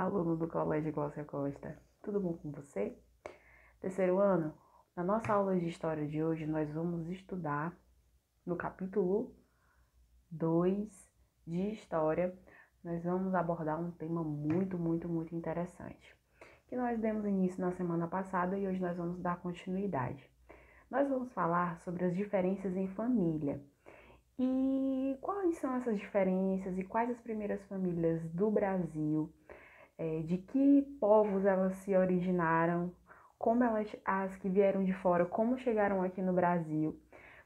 aluno do Colégio Glaucia Costa. Tudo bom com você? Terceiro ano, na nossa aula de História de hoje, nós vamos estudar no capítulo 2 de História. Nós vamos abordar um tema muito interessante, que nós demos início na semana passada e hoje nós vamos dar continuidade. Nós vamos falar sobre as diferenças em família. E quais são essas diferenças e quais as primeiras famílias do Brasil, de que povos elas se originaram, como as que vieram de fora, como chegaram aqui no Brasil,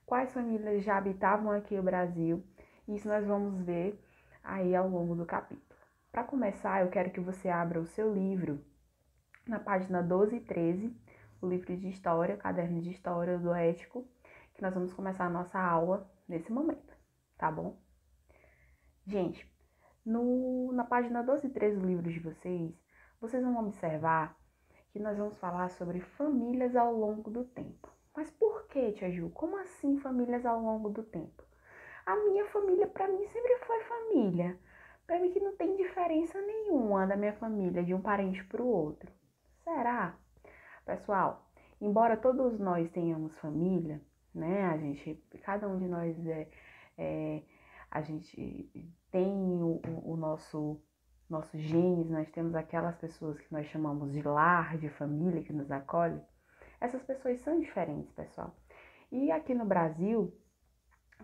quais famílias já habitavam aqui o Brasil. Isso nós vamos ver aí ao longo do capítulo. Para começar, eu quero que você abra o seu livro na página 12 e 13, o livro de História, caderno de História do Ético, que nós vamos começar a nossa aula nesse momento, tá bom? Gente, na página 12 e 13 do livro de vocês vão observar que nós vamos falar sobre famílias ao longo do tempo. Mas por que, Tia Ju? Como assim famílias ao longo do tempo? A minha família, para mim, sempre foi família. Para mim que não tem diferença nenhuma da minha família, de um parente para o outro. Será? Pessoal, embora todos nós tenhamos família, né? Cada um de nós a gente tem o nosso genes, nós temos aquelas pessoas que nós chamamos de lar, de família, que nos acolhe. Essas pessoas são diferentes, pessoal. E aqui no Brasil,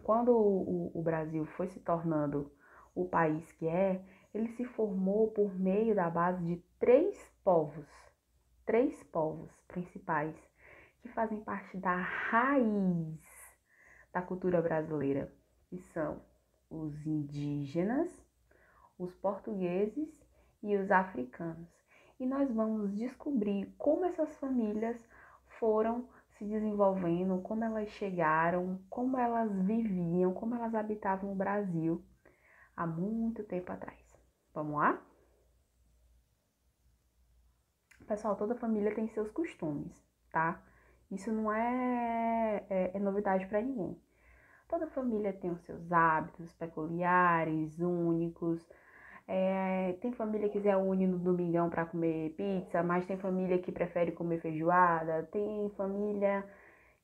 quando o Brasil foi se tornando o país que é, ele se formou por meio da base de três povos principais que fazem parte da raiz da cultura brasileira, que são os indígenas, os portugueses e os africanos. E nós vamos descobrir como essas famílias foram se desenvolvendo, como elas chegaram, como elas viviam, como elas habitavam o Brasil há muito tempo atrás. Vamos lá? Pessoal, toda família tem seus costumes, tá? Isso não é novidade para ninguém. Toda família tem os seus hábitos peculiares, únicos. Tem família que se reúne no domingão para comer pizza, mas tem família que prefere comer feijoada. Tem família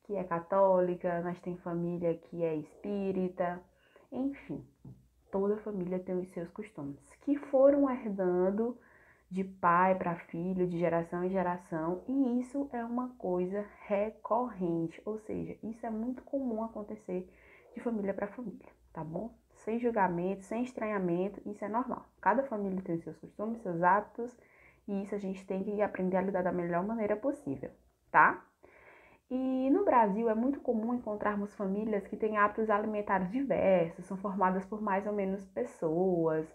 que é católica, mas tem família que é espírita. Enfim, toda família tem os seus costumes, que foram herdando de pai para filho, de geração em geração, e isso é uma coisa recorrente, ou seja, isso é muito comum acontecer de família para família, tá bom? Sem julgamento, sem estranhamento, isso é normal. Cada família tem seus costumes, seus hábitos, e isso a gente tem que aprender a lidar da melhor maneira possível, tá? E no Brasil é muito comum encontrarmos famílias que têm hábitos alimentares diversos, são formadas por mais ou menos pessoas.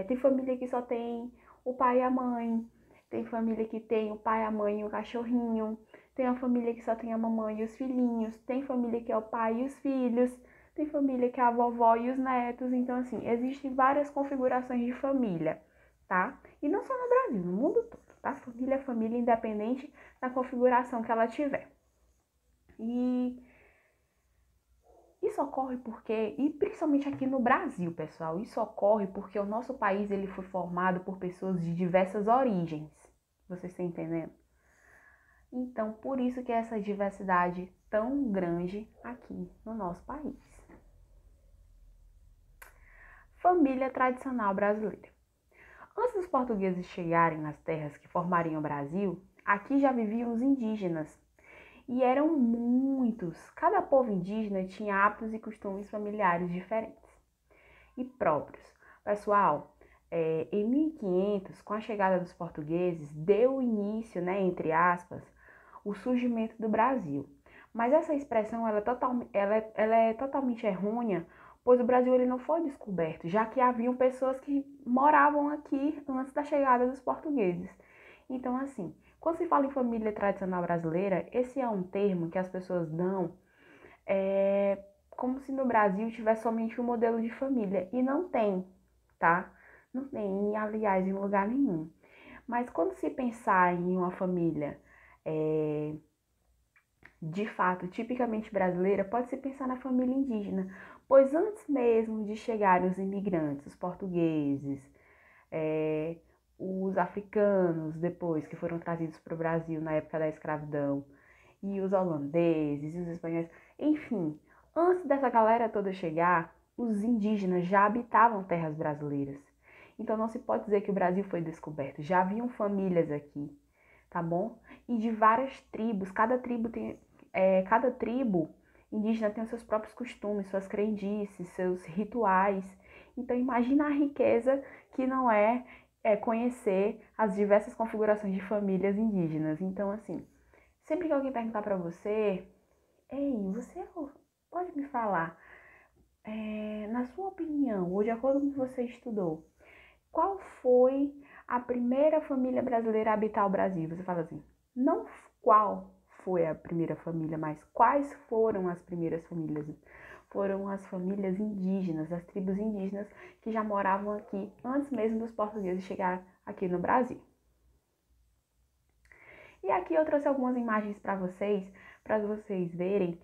Tem família que só tem o pai e a mãe, tem família que tem o pai, a mãe e o cachorrinho, tem uma família que só tem a mamãe e os filhinhos, tem família que é o pai e os filhos, tem família que é a vovó e os netos. Então, assim, existem várias configurações de família, tá? E não só no Brasil, no mundo todo, tá? Família é família, independente da configuração que ela tiver. E isso ocorre porque, e principalmente aqui no Brasil, pessoal, isso ocorre porque o nosso país ele foi formado por pessoas de diversas origens. Vocês estão entendendo? Então, por isso que é essa diversidade tão grande aqui no nosso país. Família tradicional brasileira. Antes dos portugueses chegarem nas terras que formariam o Brasil, aqui já viviam os indígenas. E eram muitos. Cada povo indígena tinha hábitos e costumes familiares diferentes e próprios. Pessoal, em 1500, com a chegada dos portugueses, deu início, né, entre aspas, o surgimento do Brasil. Mas essa expressão ela é totalmente errônea, pois o Brasil ele não foi descoberto, já que haviam pessoas que moravam aqui antes da chegada dos portugueses. Então, assim, quando se fala em família tradicional brasileira, esse é um termo que as pessoas dão como se no Brasil tivesse somente um modelo de família. E não tem, tá? Não tem, aliás, em lugar nenhum. Mas quando se pensar em uma família de fato tipicamente brasileira, pode-se pensar na família indígena. Pois antes mesmo de chegarem os imigrantes, os portugueses, os africanos, depois, que foram trazidos para o Brasil na época da escravidão, e os holandeses, e os espanhóis, enfim, antes dessa galera toda chegar, os indígenas já habitavam terras brasileiras. Então não se pode dizer que o Brasil foi descoberto, já haviam famílias aqui, tá bom? E de várias tribos, cada tribo indígena tem os seus próprios costumes, suas crendices, seus rituais. Então imagina a riqueza que não é conhecer as diversas configurações de famílias indígenas. Então assim, sempre que alguém perguntar para você, ei, você pode me falar, na sua opinião, ou de acordo com o que você estudou, qual foi a primeira família brasileira a habitar o Brasil? Você fala assim, não qual foi a primeira família, mas quais foram as primeiras famílias? Foram as famílias indígenas, as tribos indígenas que já moravam aqui antes mesmo dos portugueses chegar aqui no Brasil. E aqui eu trouxe algumas imagens para vocês verem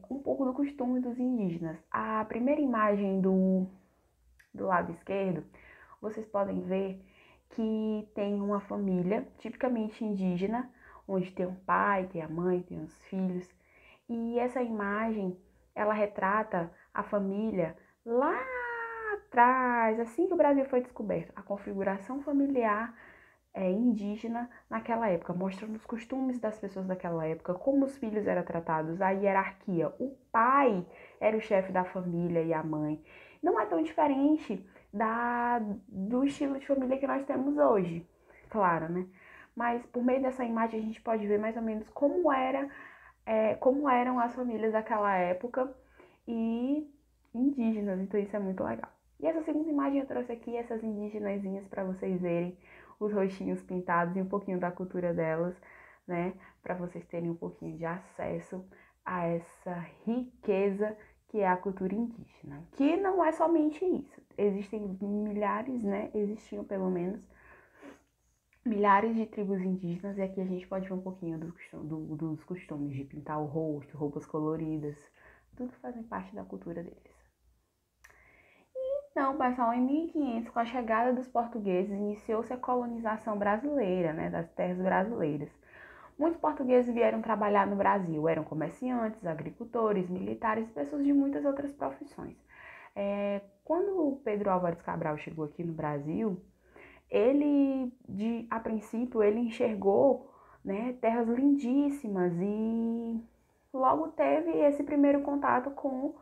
um pouco do costume dos indígenas. A primeira imagem do lado esquerdo, vocês podem ver que tem uma família tipicamente indígena, onde tem um pai, tem a mãe, tem os filhos. E essa imagem, ela retrata a família lá atrás, assim que o Brasil foi descoberto, a configuração familiar indígena naquela época, mostrando os costumes das pessoas daquela época, como os filhos eram tratados, a hierarquia. O pai era o chefe da família e a mãe. Não é tão diferente do estilo de família que nós temos hoje, claro, né? Mas por meio dessa imagem a gente pode ver mais ou menos como eram as famílias daquela época e indígenas, então isso é muito legal. E essa segunda imagem eu trouxe aqui essas indígenazinhas para vocês verem os rostinhos pintados e um pouquinho da cultura delas, né? Para vocês terem um pouquinho de acesso a essa riqueza que é a cultura indígena. Que não é somente isso. Existem milhares, né? Existiam pelo menos milhares de tribos indígenas e aqui a gente pode ver um pouquinho dos costumes de pintar o rosto, roupas coloridas. Tudo fazem parte da cultura deles. Então, pessoal, em 1500, com a chegada dos portugueses, iniciou-se a colonização brasileira, né, das terras brasileiras. Muitos portugueses vieram trabalhar no Brasil, eram comerciantes, agricultores, militares e pessoas de muitas outras profissões. Quando Pedro Álvares Cabral chegou aqui no Brasil, a princípio, ele enxergou, né, terras lindíssimas e logo teve esse primeiro contato com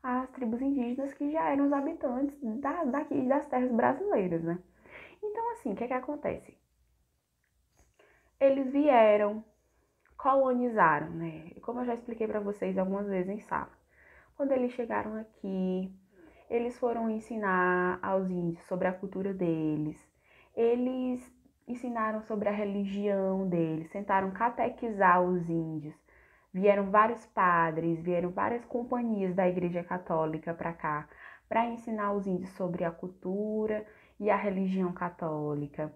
as tribos indígenas que já eram os habitantes daqui das terras brasileiras, né? Então, assim, o que acontece? Eles vieram, colonizaram, né? Como eu já expliquei para vocês algumas vezes em sala. Quando eles chegaram aqui, eles foram ensinar aos índios sobre a cultura deles. Eles ensinaram sobre a religião deles, tentaram catequizar os índios. Vieram vários padres, vieram várias companhias da Igreja Católica para cá, para ensinar os índios sobre a cultura e a religião católica.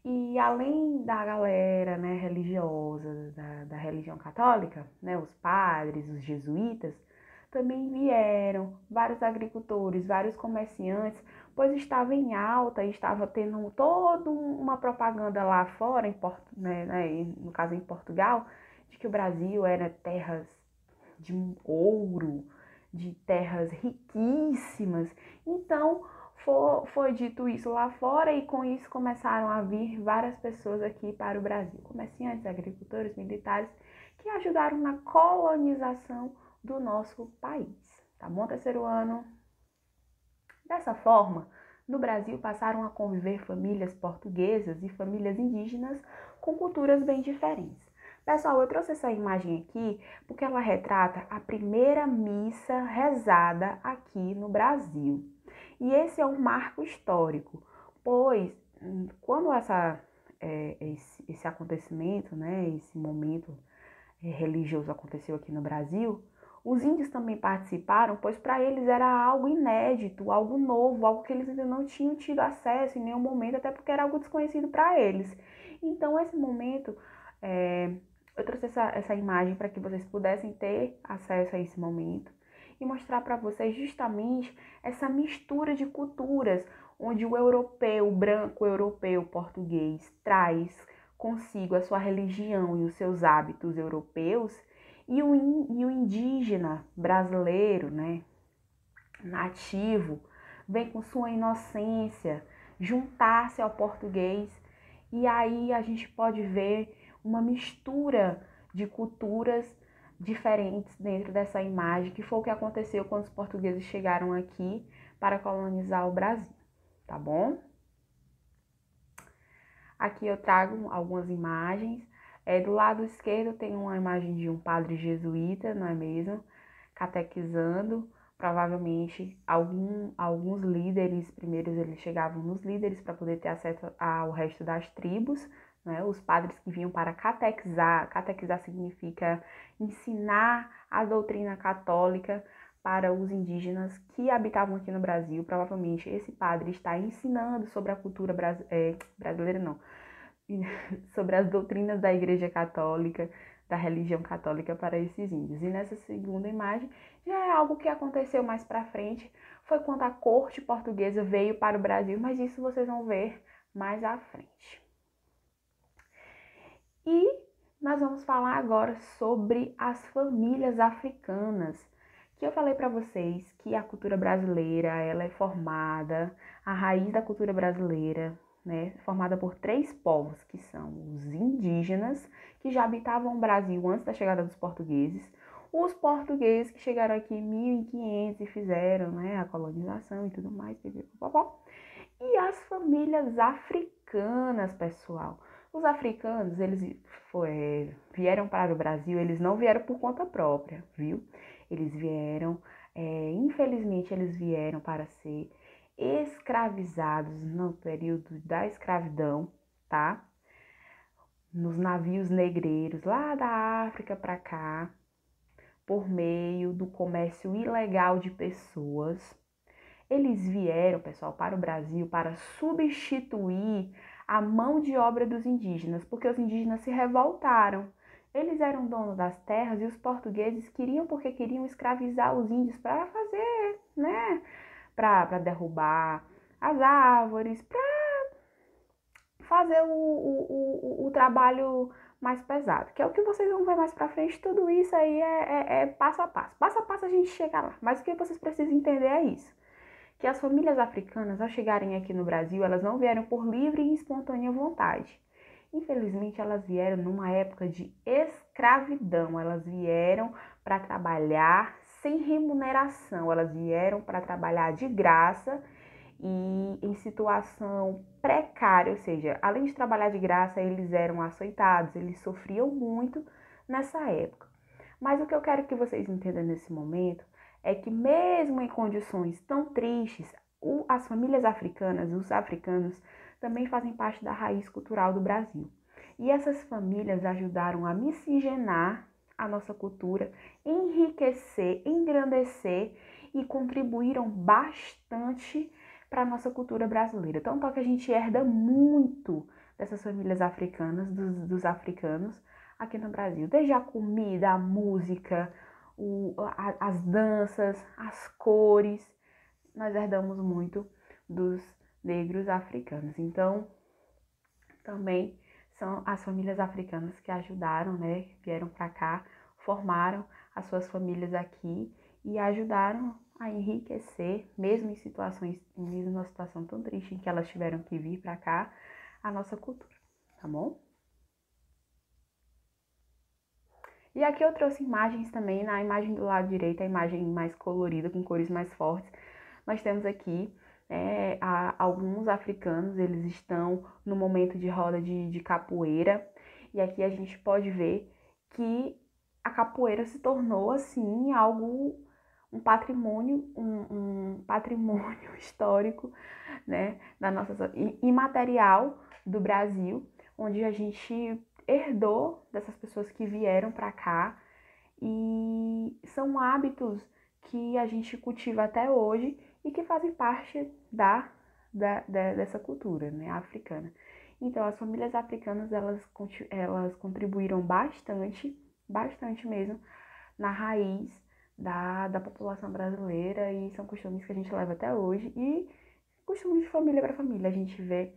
E além da galera, né, religiosa, da religião católica, né, os padres, os jesuítas, também vieram vários agricultores, vários comerciantes, pois estava em alta e estava tendo toda uma propaganda lá fora, no caso em Portugal, de que o Brasil era terras de ouro, de terras riquíssimas. Então, foi dito isso lá fora e com isso começaram a vir várias pessoas aqui para o Brasil. Comerciantes, agricultores, militares, que ajudaram na colonização do nosso país. Tá bom, terceiro ano? Dessa forma, no Brasil passaram a conviver famílias portuguesas e famílias indígenas com culturas bem diferentes. Pessoal, eu trouxe essa imagem aqui porque ela retrata a primeira missa rezada aqui no Brasil. E esse é um marco histórico, pois quando esse acontecimento, né, esse momento religioso aconteceu aqui no Brasil, os índios também participaram, pois para eles era algo inédito, algo novo, algo que eles ainda não tinham tido acesso em nenhum momento, até porque era algo desconhecido para eles. Então, esse momento, eu trouxe essa imagem para que vocês pudessem ter acesso a esse momento e mostrar para vocês justamente essa mistura de culturas, onde o europeu, o branco europeu português, traz consigo a sua religião e os seus hábitos europeus, e o indígena brasileiro, né, nativo, vem com sua inocência juntar-se ao português, e aí a gente pode ver uma mistura de culturas diferentes dentro dessa imagem, que foi o que aconteceu quando os portugueses chegaram aqui para colonizar o Brasil, tá bom? Aqui eu trago algumas imagens. Do lado esquerdo tem uma imagem de um padre jesuíta, não é mesmo? Catequizando. Provavelmente alguns líderes, primeiros eles chegavam nos líderes para poder ter acesso ao resto das tribos, né? Os padres que vinham para catequizar. Catequizar significa ensinar a doutrina católica para os indígenas que habitavam aqui no Brasil. Provavelmente esse padre está ensinando sobre a cultura brasileira, não, sobre as doutrinas da Igreja Católica, da religião católica para esses índios. E nessa segunda imagem já é algo que aconteceu mais para frente, foi quando a corte portuguesa veio para o Brasil, mas isso vocês vão ver mais à frente. E nós vamos falar agora sobre as famílias africanas, que eu falei para vocês que a cultura brasileira, ela é formada, a raiz da cultura brasileira, né, formada por 3 povos, que são os indígenas, que já habitavam o Brasil antes da chegada dos portugueses, os portugueses que chegaram aqui em 1500 e fizeram, né, a colonização e tudo mais, e as famílias africanas, pessoal. Os africanos, eles vieram para o Brasil, eles não vieram por conta própria, viu? Eles vieram, infelizmente, eles vieram para ser escravizados no período da escravidão, tá? Nos navios negreiros lá da África para cá, por meio do comércio ilegal de pessoas. Eles vieram, pessoal, para o Brasil para substituir a mão de obra dos indígenas, porque os indígenas se revoltaram. Eles eram donos das terras e os portugueses queriam, porque queriam escravizar os índios para fazer, né? Para derrubar as árvores, para fazer o trabalho mais pesado, que é o que vocês vão ver mais pra frente. Tudo isso aí é passo a passo. Passo a passo a gente chega lá. Mas o que vocês precisam entender é isso. Que as famílias africanas, ao chegarem aqui no Brasil, elas não vieram por livre e espontânea vontade. Infelizmente, elas vieram numa época de escravidão. Elas vieram para trabalhar sem remuneração. Elas vieram para trabalhar de graça e em situação precária, ou seja, além de trabalhar de graça, eles eram açoitados, eles sofriam muito nessa época. Mas o que eu quero que vocês entendam nesse momento é que mesmo em condições tão tristes, as famílias africanas, os africanos, também fazem parte da raiz cultural do Brasil. E essas famílias ajudaram a miscigenar a nossa cultura, enriquecer, engrandecer e contribuíram bastante para a nossa cultura brasileira. Tanto é que a gente herda muito dessas famílias africanas, dos africanos, aqui no Brasil. Desde a comida, a música, as danças, as cores, nós herdamos muito dos negros africanos. Então, também são as famílias africanas que ajudaram, né, vieram para cá, formaram as suas famílias aqui e ajudaram a enriquecer, mesmo numa situação tão triste em que elas tiveram que vir para cá, a nossa cultura, tá bom? E aqui eu trouxe imagens também, na imagem do lado direito, a imagem mais colorida, com cores mais fortes. Nós temos aqui alguns africanos, eles estão no momento de roda de capoeira. E aqui a gente pode ver que a capoeira se tornou, assim, um patrimônio histórico, né, da nossa imaterial do Brasil, onde a gente herdou dessas pessoas que vieram para cá, e são hábitos que a gente cultiva até hoje e que fazem parte dessa cultura, né, africana. Então, as famílias africanas, elas contribuíram bastante mesmo, na raiz da população brasileira, e são costumes que a gente leva até hoje e costume de família para família. A gente vê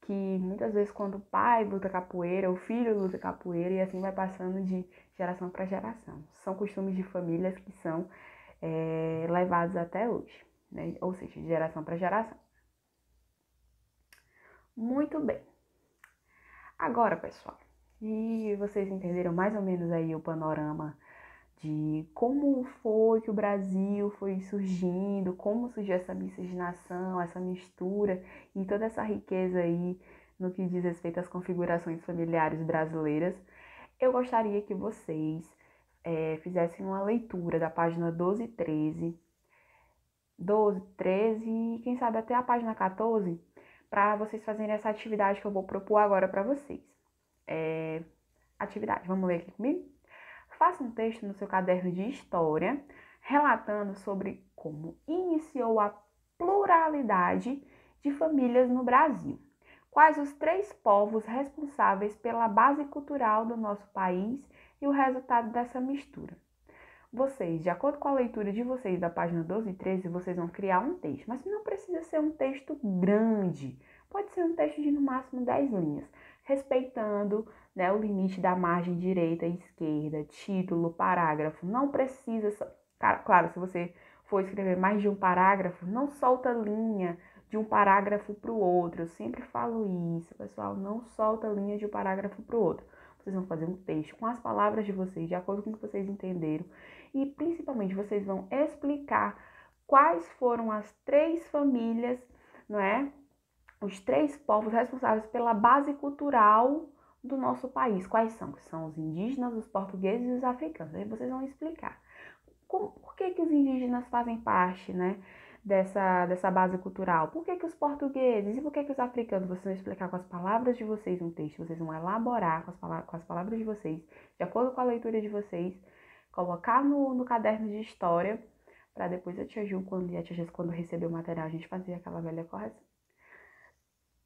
que muitas vezes quando o pai luta capoeira, o filho luta capoeira e assim vai passando de geração para geração. São costumes de famílias que são levados até hoje, né? Ou seja, de geração para geração. Muito bem. Agora, pessoal, e vocês entenderam mais ou menos aí o panorama de como foi que o Brasil foi surgindo, como surgiu essa miscigenação, essa mistura e toda essa riqueza aí no que diz respeito às configurações familiares brasileiras. Eu gostaria que vocês fizessem uma leitura da página 12 e 13, 12, 13 e quem sabe até a página 14, para vocês fazerem essa atividade que eu vou propor agora para vocês. Atividade, vamos ler aqui comigo? Faça um texto no seu caderno de história, relatando sobre como iniciou a pluralidade de famílias no Brasil. Quais os 3 povos responsáveis pela base cultural do nosso país e o resultado dessa mistura. Vocês, de acordo com a leitura de vocês da página 12 e 13, vocês vão criar um texto, mas não precisa ser um texto grande. Pode ser um texto de no máximo 10 linhas, respeitando, né, o limite da margem direita e esquerda, título, parágrafo. Não precisa, claro, se você for escrever mais de um parágrafo, não solta linha de um parágrafo para o outro. Eu sempre falo isso, pessoal, não solta linha de um parágrafo para o outro. Vocês vão fazer um texto com as palavras de vocês, de acordo com o que vocês entenderam. E principalmente vocês vão explicar quais foram as 3 famílias, não é? Os 3 povos responsáveis pela base cultural do nosso país. Quais são? São os indígenas, os portugueses e os africanos. Aí vocês vão explicar. Por que os indígenas fazem parte, né, dessa base cultural? Por que os portugueses e por que os africanos? Vocês vão explicar com as palavras de vocês no texto. Vocês vão elaborar com as palavras de vocês, de acordo com a leitura de vocês, colocar no caderno de história, para depois a tia Ju, quando receber o material, a gente fazer aquela velha correção.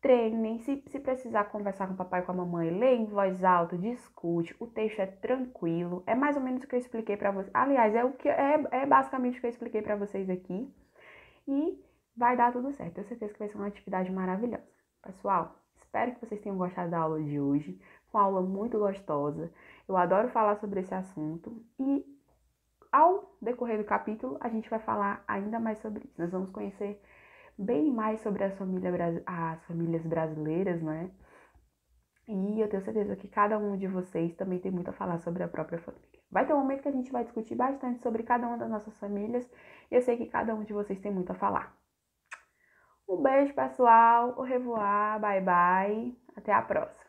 Treinem, se precisar conversar com o papai e com a mamãe, lê em voz alta, discute, o texto é tranquilo, é mais ou menos o que eu expliquei para vocês. Aliás, é basicamente o que eu expliquei para vocês aqui e vai dar tudo certo. Tenho certeza que vai ser uma atividade maravilhosa. Pessoal, espero que vocês tenham gostado da aula de hoje, foi uma aula muito gostosa. Eu adoro falar sobre esse assunto e ao decorrer do capítulo a gente vai falar ainda mais sobre isso. Nós vamos conhecer bem mais sobre as famílias brasileiras, né? E eu tenho certeza que cada um de vocês também tem muito a falar sobre a própria família. Vai ter um momento que a gente vai discutir bastante sobre cada uma das nossas famílias e eu sei que cada um de vocês tem muito a falar. Um beijo, pessoal. Au revoir, bye bye. Até a próxima.